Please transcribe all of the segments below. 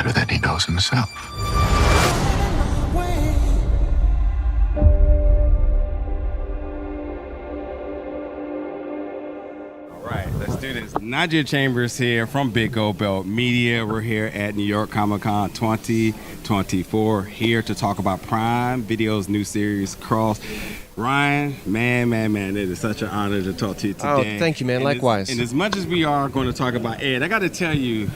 better than he knows himself. Let's do this. Nadia Chambers here from Big Gold Belt Media. We're here at New York Comic Con 2024, here to talk about Prime Video's new series, Cross. Ryan, man, it is such an honor to talk to you today. Oh, thank you, man. And likewise. And as much as we are going to talk about Ed, I got to tell you,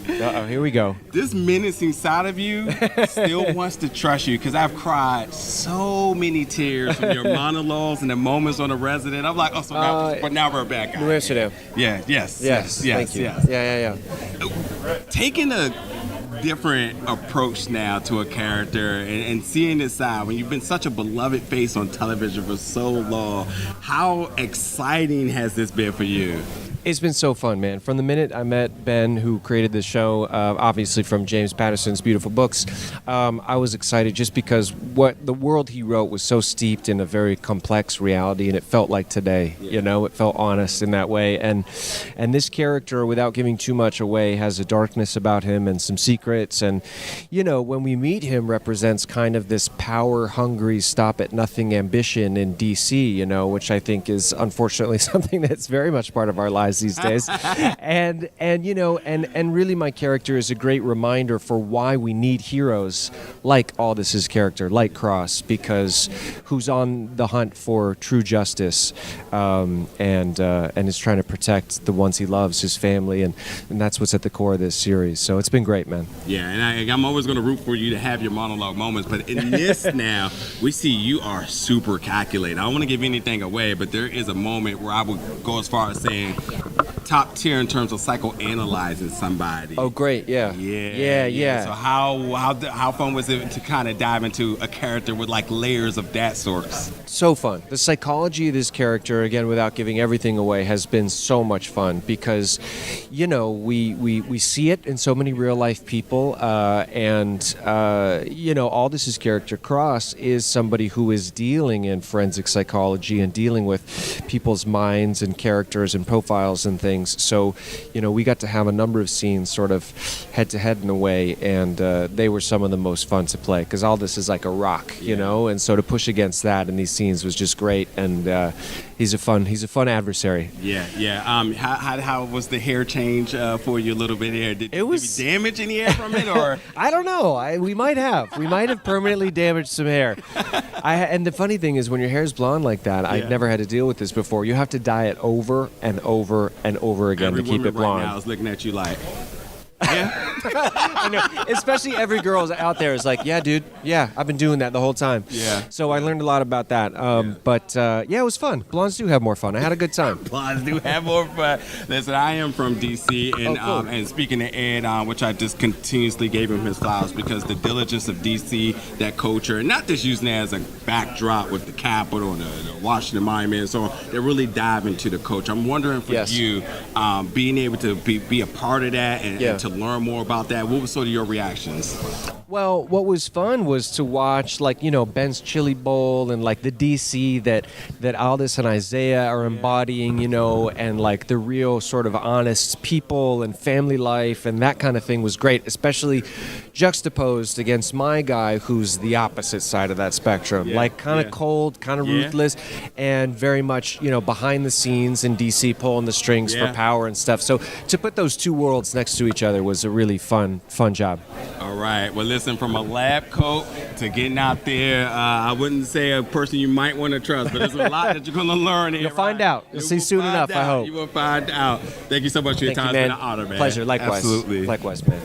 uh-oh, here we go. This menacing side of you still wants to trust you, because I've cried so many tears from your monologues and the moments on The Resident. I'm like, oh, so now, but now we're back. New Amsterdam. Yeah, yes. Thank you. Yes. Yeah. Taking a different approach now to a character and seeing this side, when you've been such a beloved face on television for so long, how exciting has this been for you? It's been so fun, man. From the minute I met Ben, who created this show, obviously from James Patterson's beautiful books, I was excited just because what the world he wrote was so steeped in a very complex reality, and it felt like today. Yeah. You know, it felt honest in that way. And this character, without giving too much away, has a darkness about him and some secrets. And you know, when we meet him, represents kind of this power-hungry, stop-at-nothing ambition in DC. You know, which I think is unfortunately something that's very much part of our lives these days. and you know, and really my character is a great reminder for why we need heroes like Aldis's character, like Cross, because who's on the hunt for true justice, and is trying to protect the ones he loves, his family, and that's what's at the core of this series. So it's been great, man. Yeah, and I'm always going to root for you to have your monologue moments, but in this now, we see you are super calculated. I don't want to give anything away, but there is a moment where I would go as far as saying top tier in terms of psychoanalyzing somebody. Oh, great! Yeah. So how fun was it to kind of dive into a character with like layers of that sort? So fun. The psychology of this character, again, without giving everything away, has been so much fun because, you know, we see it in so many real life people, and you know, Aldis's character Cross is somebody who is dealing in forensic psychology and dealing with people's minds and characters and profiles and things. So, you know, we got to have a number of scenes sort of head to head in a way, and they were some of the most fun to play because Aldis is like a rock, you know, and so to push against that in these scenes was just great, and he's a fun adversary. Yeah. How was the hair change for you a little bit here? Did you damage any hair from it, or I don't know. We might have permanently damaged some hair. And the funny thing is, when your hair's blonde like that, I've never had to deal with this before. You have to dye it over and over and over again to keep it blonde. Right now is looking at you like, yeah. I know. Especially every girl out there is like, yeah, dude. Yeah, I've been doing that the whole time. Yeah. So I learned a lot about that. But it was fun. Blondes do have more fun. I had a good time. Blondes do have more fun. Listen, I am from DC, and cool. And speaking to Ed, which I just continuously gave him his flowers because the diligence of DC, that culture, and not just using it as a backdrop with the Capitol, the Washington Monument, and so on. They really dive into the culture. I'm wondering for you, being able to be a part of that and to learn more about that. What was sort of your reactions? Well, what was fun was to watch, like, you know, Ben's Chili Bowl and like the DC that Aldis and Isaiah are embodying, you know, and like the real sort of honest people and family life and that kind of thing was great, especially juxtaposed against my guy who's the opposite side of that spectrum, like kind of cold, kind of ruthless, and very much, you know, behind the scenes in DC pulling the strings for power and stuff. So to put those two worlds next to each other was a really fun job. All right. Well, listen, from a lab coat to getting out there, I wouldn't say a person you might want to trust, but there's a lot that you're going to learn here. You'll find out. You'll see soon enough, I hope. You will find out. Thank you so much for your time. It's been an honor, man. Pleasure. Likewise. Absolutely. Likewise, man.